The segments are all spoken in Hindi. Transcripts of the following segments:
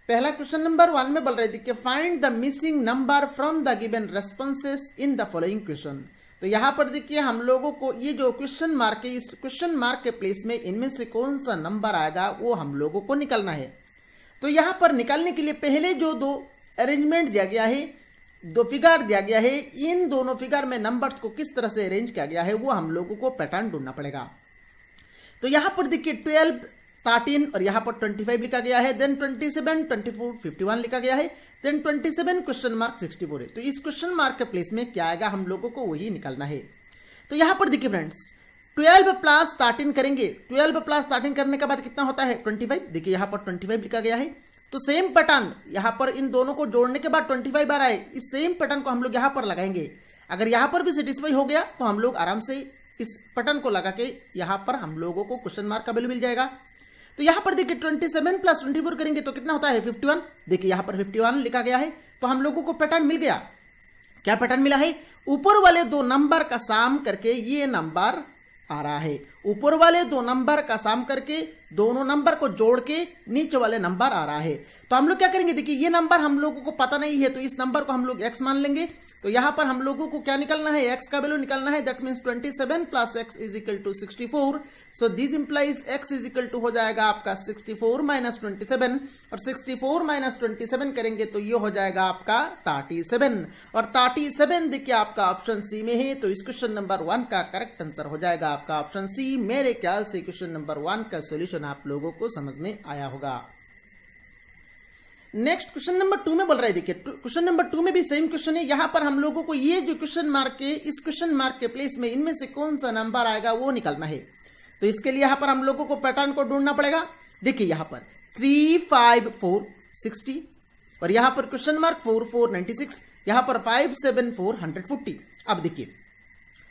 पहला क्वेश्चन नंबर 1 में बोल रहे थे कि find the missing number from the given responses in the following question. तो यहां पर देखिए हम लोगों को ये जो क्वेश्चन मार्क है, इस क्वेश्चन मार्क के प्लेस में इनमें से कौन सा नंबर आएगा वो हम लोगों को निकालना है। तो यहां पर निकालने के लिए पहले जो दो अरेंजमेंट दिया गया है, दो फिगर दिया गया है, इन दोनों फिगर में नंबर्स को किस तरह से अरेंज किया गया है वो हम लोगों को पैटर्न ढूंढना पड़ेगा। तो यहां पर देखिए 12, 13 और यहां पर 25 लिखा गया है, देन 27, 24, 51 लिखा गया है, देन 27 क्वेश्चन मार्क 64 है। तो इस क्वेश्चन मार्क के प्लेस में क्या आएगा हम लोगों को वही निकालना है। तो यहां पर देखिए फ्रेंड्स 12 प्लस 13 करेंगे, 12 प्लस 13 करने के बाद कितना होता है 25। देखिए यहां पर 25 लिखा गया है। तो सेम पैटर्न यहां पर इन दोनों को जोड़ने के बाद 25 बार आए, इस सेम पैटर्न को हम लोग यहां पर लगाएंगे। अगर यहां पर भी सेटिस्फाई हो गया तो हम लोग आराम से इस पैटर्न को लगा के यहां पर हम लोगों को क्वेश्चन मार्क का वैल्यू मिल जाएगा। तो यहां पर देखिए 27 प्लस 24 करेंगे तो कितना होता है 51। देखिए यहां पर 51 लिखा गया है। तो हम लोगों को पैटर्न मिल गया। क्या पैटर्न मिला है? ऊपर वाले दो नंबर का साम करके ये नंबर आ रहा है। ऊपर वाले दो नंबर का साम करके दोनों नंबर को जोड़ के नीचे वाले नंबर आ रहा है। तो हम लोग क्या करेंगे, देखिए ये नंबर हम लोगों को पता नहीं है तो इस नंबर को हम लोग x मान लेंगे। तो यहां पर हम लोगों को क्या निकालना है, x का वैल्यू निकालना है। That means 27 plus x is equal to 64। So this implies x is equal to हो जाएगा आपका 64 माइनस 27 और 64 माइनस 27 करेंगे तो ये हो जाएगा आपका 37 और 37 देखिए आपका ऑप्शन सी में है। तो इस क्वेश्चन नंबर 1 का करेक्ट आंसर हो जाएगा आपका ऑप्शन सी। मेरे ख्याल से क्वेश्चन नंबर 1 का सोल्यूशन आप लोगों को समझ में आया होगा। नेक्स्ट क्वेश्चन नंबर 2 में बोल रहे हैं, देखिए क्वेश्चन नंबर 2 में भी सेम क्वेश्चन है। यहां पर हम लोगों को ये जो क्वेश्चन मार्क है, इस क्वेश्चन मार्क के प्लेस में इनमें से कौन सा नंबर आएगा वो निकालना है। तो इसके लिए यहां पर हम लोगों को पैटर्न को ढूंढना पड़ेगा। देखिए यहां पर 3, 5, 4, 60 और यहां पर क्वेश्चन मार्क 4, 4, 96, यहां पर 5, 7, 4, 140। अब देखिए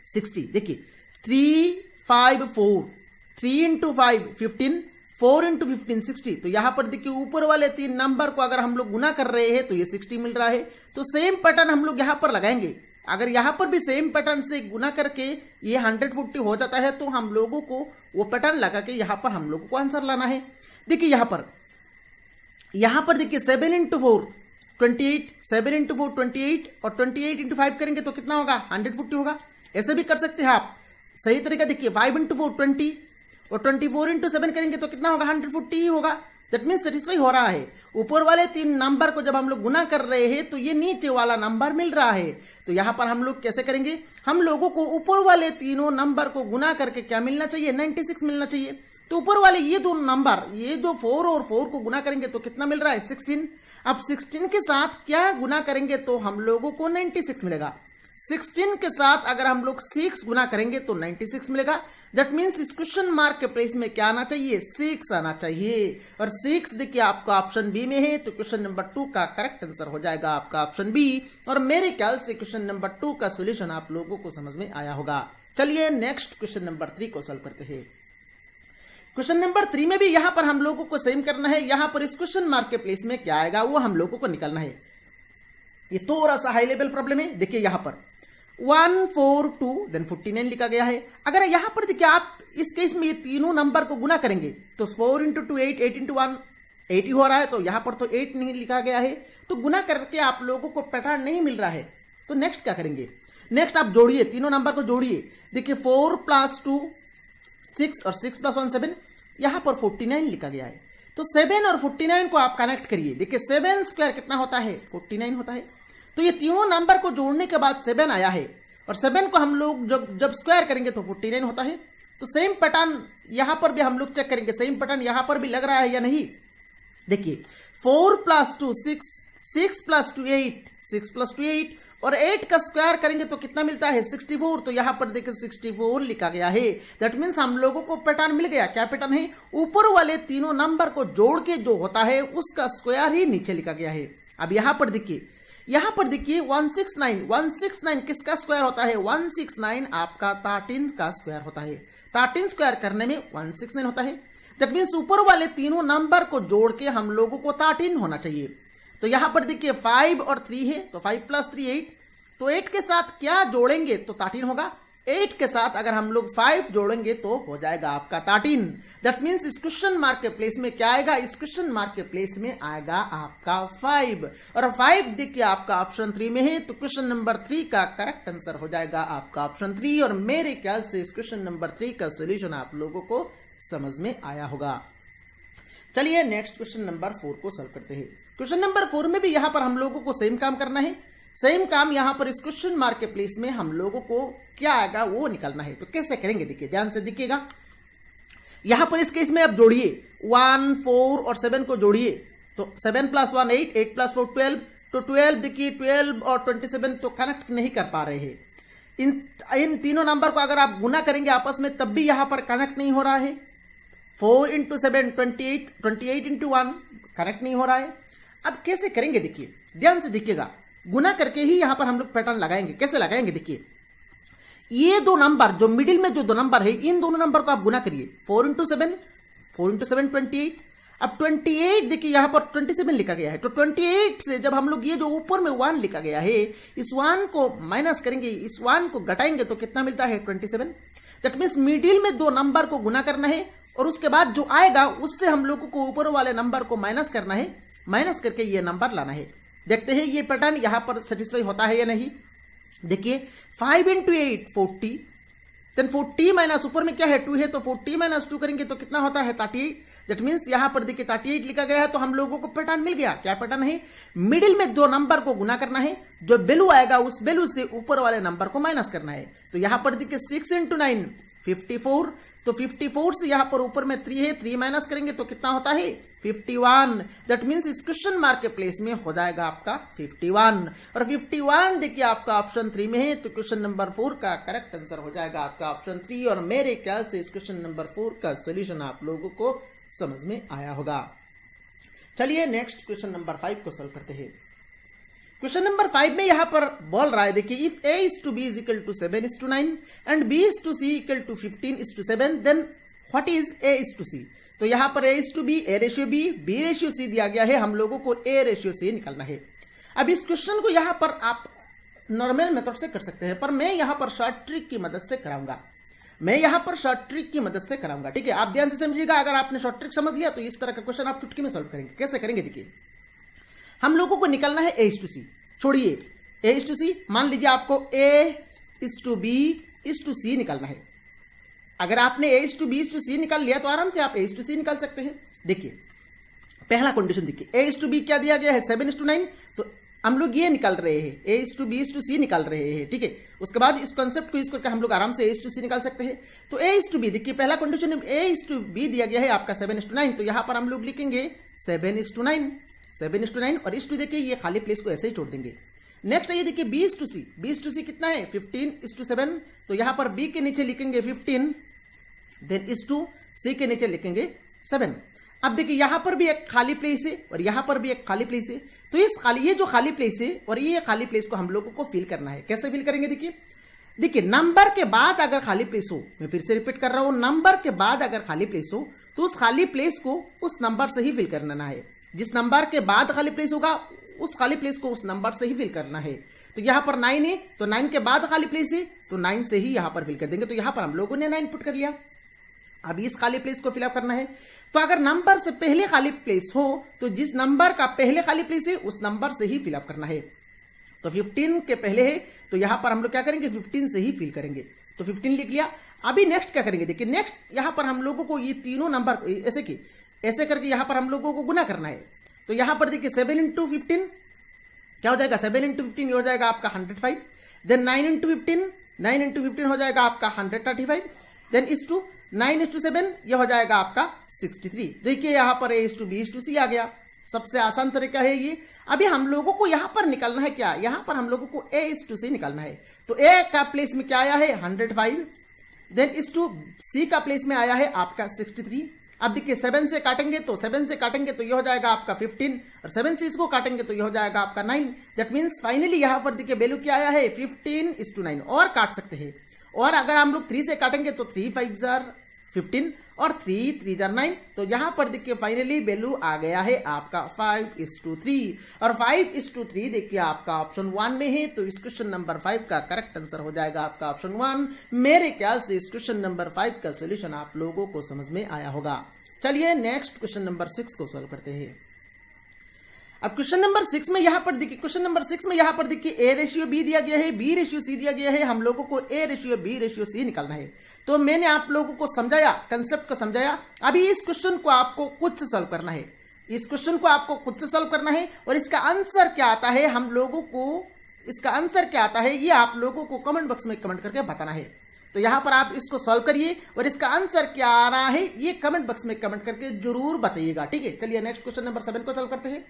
60, देखिए 3, 5, 4, 3 इंटू 5 15, 4 इंटू 15 60। तो यहां पर देखिए ऊपर वाले तीन नंबर को अगर हम लोग गुना कर रहे हैं तो ये 60 मिल रहा है। तो सेम पैटर्न हम लोग यहां पर लगाएंगे। अगर यहां पर भी सेम पैटर्न से गुना करके ये 140 हो जाता है तो हम लोगों को वो पैटर्न लगा के यहां पर हम लोगों को आंसर लाना है। देखिए यहां पर देखिए 7 इंटू 4 28, 7 इंटू 4 28 और 28 इंटू 5 करेंगे तो कितना होगा 140 होगा। ऐसे भी कर सकते हैं आप सही तरीका। देखिए 5 इंटू 4 20 और 24 इंटू 7 करेंगे तो कितना होगा 140 ही होगा। दैट मीन्स सेटिस्फाई हो रहा है। ऊपर वाले तीन नंबर को जब हम लोग गुना कर रहे हैं तो ये नीचे वाला नंबर मिल रहा है। तो यहां पर हम लोग कैसे करेंगे, हम लोगों को ऊपर वाले तीनों नंबर को गुना करके क्या मिलना चाहिए 96 मिलना चाहिए। तो ऊपर वाले ये दो नंबर, ये जो 4 और 4 को गुना करेंगे तो कितना मिल रहा है 16। अब 16 के साथ क्या गुना करेंगे तो हम लोगों को 96 मिलेगा। 16 के साथ अगर हम लोग 6 गुना करेंगे तो 96 मिलेगा। दैट मीन्स इस क्वेश्चन मार्क के प्लेस में क्या आना चाहिए 6 आना चाहिए और 6 देखिए आपका ऑप्शन बी में है। तो क्वेश्चन नंबर 2 का करेक्ट आंसर हो जाएगा आपका ऑप्शन बी। और मेरे ख्याल से क्वेश्चन नंबर 2 का सोल्यूशन आप लोगों को समझ में आया होगा। चलिए नेक्स्ट क्वेश्चन नंबर 3 को सॉल्व करते हैं। क्वेश्चन नंबर 3 में भी यहां पर हम लोगों को सेम करना है। यहां पर इस क्वेश्चन मार्क के प्लेस में क्या आएगा वो हम लोगों को निकालना है। ये थोड़ा सा हाई लेवल प्रॉब्लम है। देखिए यहां पर 1, 4, 2 देन 49 लिखा गया है। अगर यहां पर देखिए आप इस केस में ये तीनों नंबर को गुना करेंगे तो 4 इंटू 2 8, 8 इंटू 1 80 हो रहा है। तो यहां पर तो 8 नहीं लिखा गया है। तो गुना करके आप लोगों को पैटर्न नहीं मिल रहा है। तो नेक्स्ट क्या करेंगे, नेक्स्ट आप जोड़िए, तीनों नंबर को जोड़िए। देखिए 4 प्लस 2 6 और 6 प्लस 1 7। यहां पर 49 लिखा गया है। तो 7 और 49 को आप कनेक्ट करिए। देखिए 7 स्क्वायर कितना होता है 49 होता है। तो ये तीनों नंबर को जोड़ने के बाद 7 आया है और 7 को हम लोग जब स्क्वायर करेंगे तो 49 होता है। तो सेम पैटर्न यहां पर भी हम लोग चेक करेंगे, सेम पैटर्न यहां पर भी लग रहा है या नहीं। देखिए 4 प्लस 2 6, 6 प्लस 2 8, 6 प्लस 2 8 और 8 का स्क्वायर करेंगे तो कितना मिलता है 64। तो यहां पर देखिए 64 लिखा गया है। दैट मीन्स हम लोगों को पैटर्न मिल गया। क्या पैटर्न है, ऊपर वाले तीनों नंबर को जोड़ के जो होता है उसका स्क्वायर ही नीचे लिखा गया है। अब यहां पर देखिए 169, 169 किसका स्क्वायर होता है 169 आपका 13 का स्क्वायर होता है। 13 स्क्वायर करने में 169 होता है। दैट मीन्स ऊपर वाले तीनों नंबर को जोड़ के हम लोगों को 13 होना चाहिए। तो यहां पर देखिए 5 और 3 है तो 5 प्लस 3 8। तो 8 के साथ क्या जोड़ेंगे तो 13 होगा। 8 के साथ अगर हम लोग 5 जोड़ेंगे तो हो जाएगा आपका 13। दैट मीन्स इस क्वेश्चन मार्क के प्लेस में क्या आएगा, इस क्वेश्चन मार्क के प्लेस में आएगा आपका 5, और 5 देखिए आपका ऑप्शन 3 में है, तो क्वेश्चन नंबर 3 का करेक्ट आंसर हो जाएगा आपका ऑप्शन 3। और मेरे ख्याल से इस क्वेश्चन नंबर 3 का सोल्यूशन आप लोगों को समझ में आया होगा। चलिए नेक्स्ट क्वेश्चन नंबर 4 को सॉल्व करते हैं। क्वेश्चन नंबर 4 में भी यहां पर हम लोगों को सेम काम करना है। सेम काम यहां पर इस क्वेश्चन मार्क के प्लेस में हम लोगों को क्या आएगा वो निकालना है। तो कैसे करेंगे देखिए, ध्यान से देखिएगा। यहां पर इस केस में आप जोड़िए 1, 4 और 7 को जोड़िए, तो 7 + 1 8, 8 + 4 12, तो 12 देखिए 12 और 27 तो कनेक्ट नहीं कर पा रहे हैं। इन तीनों नंबर को अगर आप गुना करेंगे आपस में तब भी यहां पर कनेक्ट नहीं हो रहा है। 4 × 7 28, 28 × 1 कनेक्ट नहीं हो रहा है। अब कैसे करेंगे देखिए, ध्यान से देखिएगा। गुना करके ही यहां पर हम लोग पैटर्न लगाएंगे। कैसे लगाएंगे देखिए, ये दो नंबर जो मिडिल में जो दो नंबर है, इन दोनों नंबर को आप गुना करिए। 4 × 7, 4 × 7 28। अब 28 देखिए यहां पर 27 लिखा गया है, तो 28 से जब हम लोग ये जो ऊपर में 1 लिखा गया है, इस 1 को माइनस करेंगे, इस 1 को घटाएंगे तो कितना मिलता है 27। दैट मीन्स मिडिल में दो नंबर को गुना करना है और उसके बाद जो आएगा उससे हम लोगों को ऊपर वाले नंबर को माइनस करना है, माइनस करके ये नंबर लाना है। देखते हैं ये पैटर्न यहां पर सेटिस्फाई होता है या नहीं। देखिए 5 × 8 40, देन 40 माइनस ऊपर में क्या है 2 है, तो 40 - 2 करेंगे तो कितना होता है 38। दैट मीन्स यहां पर देखिए 38 लिखा गया है, तो हम लोगों को पैटर्न मिल गया। क्या पैटर्न है, मिडिल में दो नंबर को गुना करना है, जो वैल्यू आएगा उस वैल्यू से ऊपर वाले नंबर को माइनस करना है। तो यहां पर देखिए 6 × 9 54, तो 54 से यहां पर ऊपर में 3 है, 3 माइनस करेंगे तो कितना होता है 51। दैट मीन्स इस क्वेश्चन मार्क के प्लेस में हो जाएगा आपका 51, और 51 देखिए आपका ऑप्शन 3 में है, तो क्वेश्चन नंबर 4 का करेक्ट आंसर हो जाएगा आपका ऑप्शन 3। और मेरे ख्याल से इस क्वेश्चन नंबर 4 का सोल्यूशन आप लोगों को समझ में आया होगा। चलिए नेक्स्ट क्वेश्चन नंबर 5 को सॉल्व करते हैं। क्वेश्चन नंबर 5 में यहां पर बोल रहा है देखिए, if a is to b is equal to 7 is to 9 and b is to c equal to 15 is to 7, then what is a is to c। तो यहां पर a is to b, a ratio b, b ratio c दिया गया है, हम लोगों को a रेशियो c निकालना है। अब इस क्वेश्चन को यहां पर आप नॉर्मल मेथड से कर सकते हैं, पर मैं यहां पर शॉर्ट ट्रिक की मदद से कराऊंगा। ठीक है, आप ध्यान से समझिएगा। अगर आपने शॉर्ट ट्रिक समझ लिया तो इस तरह का क्वेश्चन आप चुटकी में सॉल्व करेंगे। कैसे करेंगे देखिए, हम लोगों को निकलना है a is to c, छोड़िए a is to c, मान लीजिए आपको a is to b is to c निकालना है। अगर आपने a is to b is to c निकाल लिया तो आराम से आप a is to c निकाल सकते हैं। देखिए पहला कंडीशन देखिए, a is to b क्या दिया गया है 7 is to 9, तो हम लोग ये निकाल रहे हैं a is to b is to c निकाल रहे हैं। ठीक है, उसके बाद इस कॉन्सेप्ट को यूज करके हम लोग आराम से a is to c निकाल सकते हैं। तो a is to b देखिए, पहला condition a is to b दिया गया है आपका 7 is to 9, तो यहां पर हम लोग लिखेंगे 7 is to 9, 7 is to 9, और इस टू देखिए ये खाली प्लेस को ऐसे ही छोड़ देंगे। नेक्स्ट ये देखिए b is to c, b is to c कितना है 15 is to 7, तो यहां पर b के नीचे लिखेंगे 15, देन is to c के नीचे लिखेंगे 7। अब देखिए यहां पर भी एक खाली प्लेस है और यहां पर भी एक खाली प्लेस है, तो ये जो खाली प्लेस है और ये खाली प्लेस को हम लोगों को फिल करना है। कैसे फिल करेंगे देखिए नंबर के बाद अगर खाली प्लेस हो, मैं फिर से रिपीट कर रहा हूं, नंबर के बाद अगर खाली प्लेस हो तो उस खाली प्लेस को उस नंबर से ही फिल करना है। जिस नंबर के बाद खाली प्लेस होगा उस खाली प्लेस को उस नंबर से ही फिल करना है। तो यहां पर 9 है, तो 9 के बाद खाली प्लेस है, तो 9 से ही यहां पर फिल कर देंगे। तो यहां पर हम लोगों ने 9 पुट कर लिया। अब इस खाली प्लेस को फिलअप करना है, तो अगर नंबर से पहले खाली प्लेस हो तो जिस नंबर का पहले खाली प्लेस है उस नंबर से ही फिलअप करना है। तो 15 के पहले है, तो यहां पर हम लोग क्या करेंगे 15 से ही फिल करेंगे। तो 15 लिख लिया। अभी नेक्स्ट क्या करेंगे देखिए, नेक्स्ट यहां पर हम लोगों को ये तीनों नंबर ऐसे करके यहां पर हम लोगों को गुना करना है। तो यहां पर देखिए 7 × 15 क्या हो जाएगा, 7 × 15 हो जाएगा आपका 105, देन 9 × 15 हो जाएगा आपका 135, देन इस टू 9 is to 7 ये हो जाएगा आपका 63। देखिए यहां पर a is to b is to c आ गया। सबसे आसान तरीका है ये। अभी हम लोगों को यहां पर निकालना है क्या, यहां पर हम लोगों को a is to c निकालना है। तो a का प्लेस में क्या आया है 105, देन इस टू c का प्लेस में आया है आपका 63। अब देखिए 7 से काटेंगे तो ये हो जाएगा आपका 15, और 7 से इसको काटेंगे तो ये हो जाएगा आपका 9। दैट मीन्स फाइनली यहां पर देखिए वैल्यू क्या आया है 15 is to 9। और काट सकते हैं, और अगर हम लोग 3 से काटेंगे तो 3 5 15, और 3 3 जा 9। तो यहां पर देखिए फाइनली वैल्यू आ गया है आपका 5:3 और 5:3 देखिए आपका ऑप्शन 1 में है। तो इस क्वेश्चन नंबर 5 का करेक्ट आंसर हो जाएगा आपका ऑप्शन 1। मेरे ख्याल से इस क्वेश्चन नंबर 5 का सोल्यूशन आप लोगों को समझ में आया होगा। चलिए नेक्स्ट क्वेश्चन नंबर 6 को सॉल्व करते हैं। अब क्वेश्चन नंबर 6 में यहां पर देखिए, क्वेश्चन नंबर 6 में यहां पर देखिए A रेशियो B दिया गया है, B रेशियो C दिया गया है। हम लोगों को A ratio B ratio C निकालना है। तो मैंने आप लोगों को समझाया, कंसेप्ट को समझाया। अभी इस क्वेश्चन को आपको खुद से सॉल्व करना है, इस क्वेश्चन को आपको खुद से सॉल्व करना है। और इसका आंसर क्या आता है हम लोगों को, इसका आंसर क्या आता है ये आप लोगों को कमेंट बॉक्स में कमेंट करके बताना है। तो यहां पर आप इसको सॉल्व करिए और इसका आंसर क्या आ रहा है ये कमेंट बॉक्स में कमेंट करके जरूर बताइएगा, ठीक है। चलिए नेक्स्ट क्वेश्चन नंबर 7 को सॉल्व करते हैं।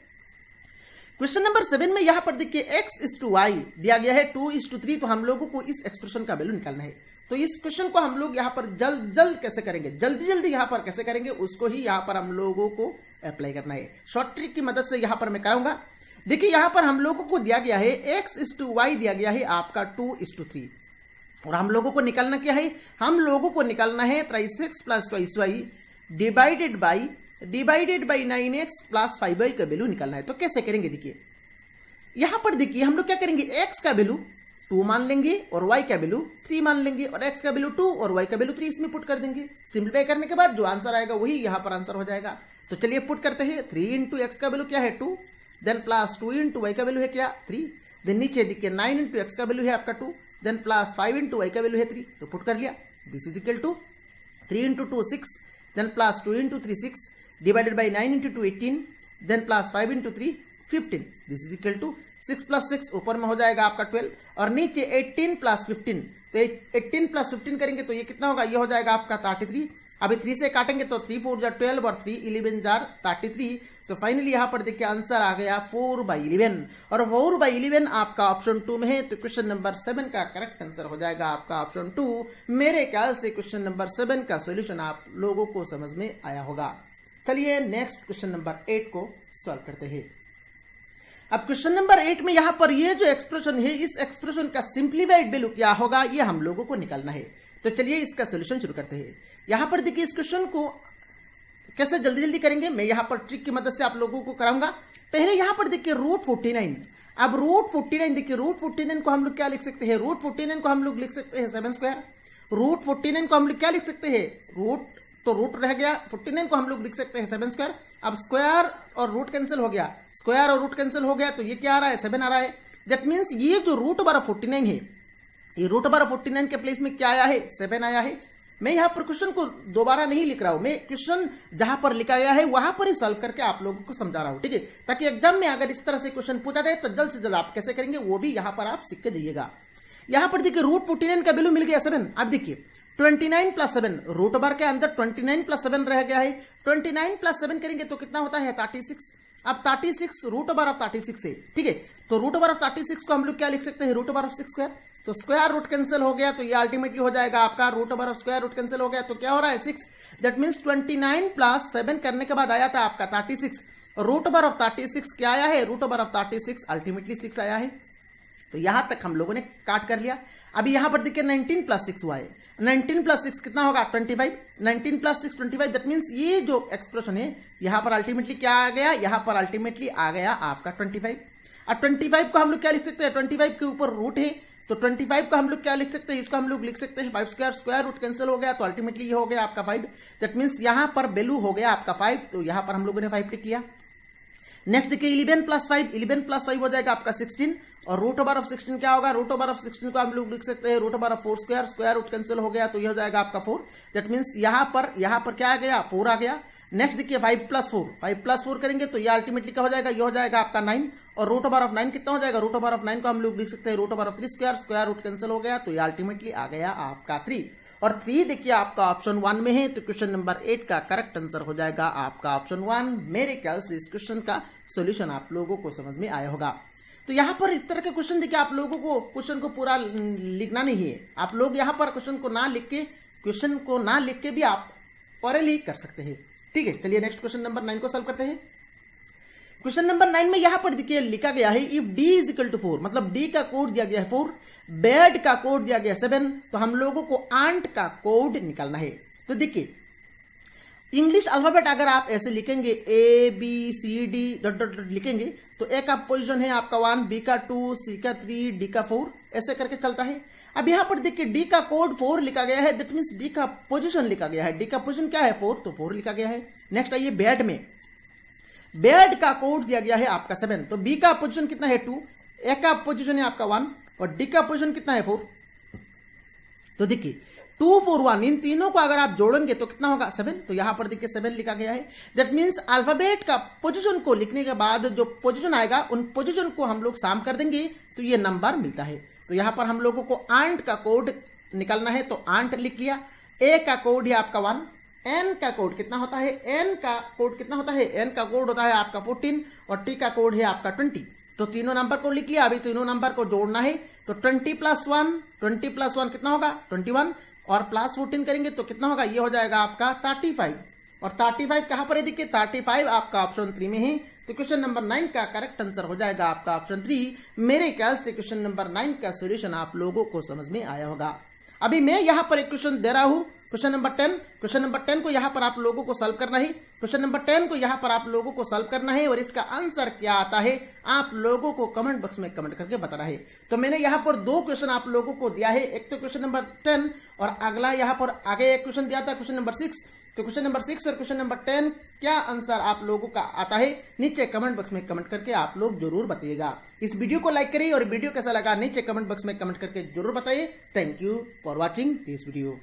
क्वेश्चन नंबर 7 में यहां पर देखिए x:y दिया गया है 2:3। तो हम लोगों को इस एक्सप्रेशन का वैल्यू निकालना है। तो इस क्वेश्चन को हम लोग यहां पर जल्द कैसे करेंगे, जल्दी यहां पर कैसे करेंगे उसको ही यहां पर हम लोगों को अप्लाई करना है। शॉर्ट ट्रिक की मदद से यहां पर मैं कराऊंगा। देखिए यहां पर हम लोगों को दिया गया है x:y दिया गया है आपका 2:3 और हम लोगों को निकालना क्या है, हम लोगों को निकालना है 3x + 2y divided by 9x + 5y का वैल्यू निकालना है। तो कैसे करेंगे देखिए, यहां पर देखिए हम लोग क्या करेंगे, x का वैल्यू 2 मान लेंगे और y का वैल्यू 3 मान लेंगे और x का वैल्यू 2 और y का वैल्यू 3 इसमें पुट कर देंगे। सिंप्लीफाई करने के बाद जो आंसर आएगा वही यहां पर आंसर हो जाएगा। तो चलिए पुट करते हैं। 3 × x का वैल्यू क्या है 2, देन प्लस 2 × y का वैल्यू है क्या 3, देन नीचे देखिए 9 × x का वैल्यू है आपका 2, देन प्लस 5 × y का वैल्यू है 3। तो पुट कर लिया। This is equal to 3 × 2 6, then plus 2 × 3 6 divided by 9 × 2 18, then plus 5 × 3 15। This is equal to 6 + 6 ऊपर में हो जाएगा आपका 12 और नीचे 18 + 15। तो 18 + 15 करेंगे तो ये कितना होगा, ये हो जाएगा आपका 33। अभी 3 से काटेंगे तो 3 4 जा 12 और 3 11 जा 33। तो फाइनली यहां पर देखिए आंसर आ गया 4/11 और 4/11 आपका ऑप्शन 2 में है। तो क्वेश्चन नंबर 7 का करेक्ट आंसर हो जाएगा आपका ऑप्शन 2। मेरे ख्याल से क्वेश्चन नंबर 7 का सोल्यूशन आप लोगों को समझ में आया होगा। चलिए नेक्स्ट क्वेश्चन नंबर 8 को सॉल्व करते हैं। अब क्वेश्चन नंबर 8 में यहां पर ये जो एक्सप्रेशन है इस एक्सप्रेशन का सिंप्लीफाइड वैल्यू क्या होगा ये हम लोगों को निकालना है। तो चलिए इसका सोल्यूशन शुरू करते हैं। यहां पर देखिए इस क्वेश्चन को कैसे जल्दी करेंगे मैं यहां पर ट्रिक की मदद से आप लोगों को कराऊंगा। पहले यहां पर देखिए √49। अब √49 देखिए √49 को हम लोग क्या लिख सकते हैं, √49 को हम लोग लिख सकते हैं 7²। √49 को हम लोग क्या लिख सकते हैं, तो रूट रह गया, 49 को हम लोग लिख सकते हैं 7²। अब स्क्वायर और रूट कैंसिल हो गया, स्क्वायर और रूट कैंसिल हो गया तो ये क्या आ रहा है 7 आ रहा है। दैट मीन्स ये जो √49 है ये √49 के प्लेस में क्या आया है 7 आया है। मैं यहां पर क्वेश्चन को दोबारा नहीं लिख रहा हूं, मैं क्वेश्चन जहां पर लिखा गया है वहां पर ही सॉल्व करके आप लोगों को समझा रहा हूं, ठीक है। ताकि एग्जाम में अगर इस तरह से क्वेश्चन पूछा जाए तो जल्द से जल्द आप कैसे करेंगे वो भी यहां पर आप सीख के जाइएगा। यहां पर देखिए √49 का वैल्यू मिल गया 7। अब देखिए 29 + 7 रूट बार के अंदर 29 + 7 रह गया है। 29 + 7 करेंगे तो कितना होता है 36। अब 36 √36 है, ठीक है। तो √36 को हम लोग क्या लिख सकते हैं √6²। तो स्क्वायर रूट कैंसिल हो गया तो ये अल्टीमेटली हो जाएगा आपका √स्क्वायर रूट कैंसिल हो गया तो क्या हो रहा है 6। दैट मीन्स 29 + 7 करने के बाद आया था आपका 36। √36 क्या आया है √36 अल्टीमेटली 6 आया है। तो यहां तक हम लोगों ने काट कर लिया। अभी यहां पर देखिए 19 + 6 हुआ है। 19 + 6 कितना होगा 25। 19 + 6 25। दैट मीन्स ये जो एक्सप्रेशन है यहां पर अल्टीमेटली क्या आ गया, यहां पर अल्टीमेटली आ गया आपका 25। अब 25 को हम लोग क्या लिख सकते हैं, 25 के ऊपर रूट है तो 25 को हम लोग क्या लिख सकते हैं, इसको हम लोग लिख सकते हैं 5²। स्क्वायर रूट कैंसिल हो गया तो अल्टीमेटली ये हो गया आपका 5। दैट मीन्स यहां पर वैल्यू हो गया आपका 5। तो यहां पर हम लोगों ने 5 लिख लिया। नेक्स्ट देखिए 11 + 5, 11 + 5 हो जाएगा आपका 16 और √16 क्या होगा, √16 को हम लोग लिख सकते हैं √4²। स्क्वायर रूट कैंसिल हो गया तो ये हो जाएगा आपका 4। दैट मीन्स यहां पर क्या आ गया 4 आ गया। नेक्स्ट देखिए 5 + 4, 5 + 4 करेंगे तो ये अल्टीमेटली क्या हो जाएगा, ये हो जाएगा आपका 9 और √9 कितना हो जाएगा, √9 को हम लोग लिख सकते हैं √3²। स्क्वायर रूट कैंसिल हो गया तो ये अल्टीमेटली आ गया आपका 3 और 3 देखिए आपका ऑप्शन 1 में है। तो क्वेश्चन नंबर 8 का करेक्ट आंसर हो जाएगा आपका ऑप्शन 1। मेरे ख्याल से इस क्वेश्चन का सोल्यूशन आप लोगों को समझ में आया होगा। तो यहां पर इस तरह के क्वेश्चन देखिए आप लोगों को क्वेश्चन को पूरा लिखना नहीं है, आप लोग यहां पर क्वेश्चन को ना लिख के भी आप ऑरली कर सकते हैं, ठीक है। चलिए नेक्स्ट क्वेश्चन नंबर 9 को सॉल्व करते हैं। क्वेश्चन नंबर 9 में यहां पर देखिए लिखा गया है इफ d = 4, मतलब d का कोड दिया गया है 4, बेड का कोड दिया गया 7, तो हम लोगों को आंट का कोड निकालना है। तो देखिए इंग्लिश अल्फाबेट अगर आप ऐसे लिखेंगे ABCD डॉट डॉट डॉट लिखेंगे तो ए का पोजीशन है आपका 1, बी का 2, सी का 3, डी का 4, ऐसे करके चलता है। अब यहां पर देखिए डी का कोड 4 लिखा गया है, दैट मींस डी का पोजीशन लिखा गया है। डी का पोजीशन क्या है 4, तो 4 लिखा गया है। नेक्स्ट आइए बेड में, बेड का कोड दिया गया है आपका 7, तो बी का पोजीशन कितना है 2, ए का पोजीशन है आपका 1 और डी का पोजीशन कितना है 4। तो देखिए 2 4 1 इन तीनों को अगर आप जोड़ेंगे तो कितना होगा 7, तो यहां पर देखिए 7 लिखा गया है। दैट मींस अल्फाबेट का पोजीशन को लिखने के बाद जो पोजीशन आएगा उन पोजीशन को हम लोग साम कर देंगे तो ये नंबर मिलता है। तो यहां पर हम लोगों को आंट का कोड निकालना है, तो आंट लिख लिया। ए का कोड है आपका 1, एन का कोड कितना होता है, एन का कोड कितना होता है, एन का कोड होता है आपका 14 और टी का कोड है आपका 20। तो तीनों नंबर को लिख लिया। अभी तीनों नंबर को जोड़ना है, तो 20 + 1 कितना होगा 21 और प्लस 14 करेंगे तो कितना होगा, ये हो जाएगा आपका 35। और 35 कहां पर है, देखिए 35 आपका ऑप्शन 3 में है। तो क्वेश्चन नंबर 9 का करेक्ट आंसर हो जाएगा आपका ऑप्शन 3। मेरे ख्याल से क्वेश्चन नंबर 9 का सॉल्यूशन आप लोगों को समझ में आया होगा। अभी मैं यहां पर एक क्वेश्चन दे रहा हूं, क्वेश्चन नंबर 10। क्वेश्चन नंबर 10 को यहां पर आप लोगों को सॉल्व करना है। क्वेश्चन नंबर 10 को यहां पर आप लोगों को सॉल्व करना है और इसका आंसर क्या आता है आप लोगों को कमेंट बॉक्स में कमेंट करके बताना है। तो मैंने यहां पर 2 क्वेश्चन आप लोगों को दिया है, एक तो क्वेश्चन नंबर 10 और अगला यहां पर आगे एक क्वेश्चन दिया था क्वेश्चन नंबर 6। तो क्वेश्चन नंबर 6 और क्वेश्चन नंबर 10 क्या आंसर आप लोगों का आता है नीचे कमेंट बॉक्स में कमेंट करके आप लोग जरूर बताइएगा। इस वीडियो को लाइक करिए और वीडियो कैसा लगा नीचे कमेंट बॉक्स में कमेंट करके जरूर बताइए। Thank you for watching this video.